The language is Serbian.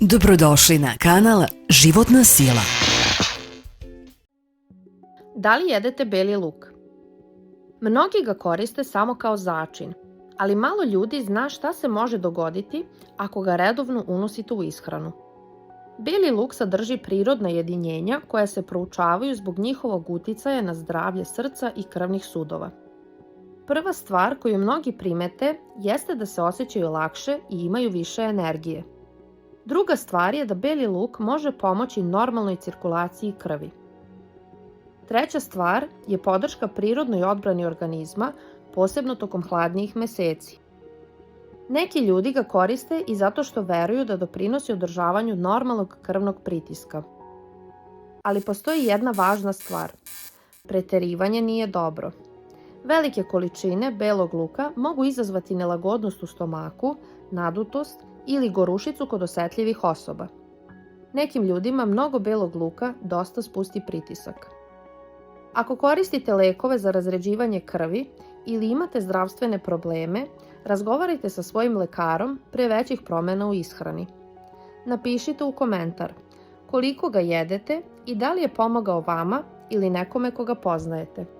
Dobrodošli na kanal Životna sila. Da li jedete beli luk? Mnogi ga koriste samo kao začin, ali malo ljudi zna šta se može dogoditi ako ga redovno unosite u ishranu. Beli luk sadrži prirodna jedinjenja koja se proučavaju zbog njihovog uticaja na zdravlje srca i krvnih sudova. Prva stvar koju mnogi primete jeste da se osjećaju lakše i imaju više energije. Druga stvar je da beli luk može pomoći normalnoj cirkulaciji krvi. Treća stvar je podrška prirodnoj odbrani organizma, posebno tokom hladnijih meseci. Neki ljudi ga koriste i zato što veruju da doprinosi održavanju normalnog krvnog pritiska. Ali postoji jedna važna stvar. Preterivanje nije dobro. Velike količine belog luka mogu izazvati nelagodnost u stomaku, nadutost ili gorušicu kod osetljivih osoba. Nekim ljudima mnogo belog luka dosta spusti pritisak. Ako koristite lekove za razređivanje krvi ili imate zdravstvene probleme, razgovarajte sa svojim lekarom pre većih promjena u ishrani. Napišite u komentar koliko ga jedete i da li je pomogao vama ili nekome koga poznajete.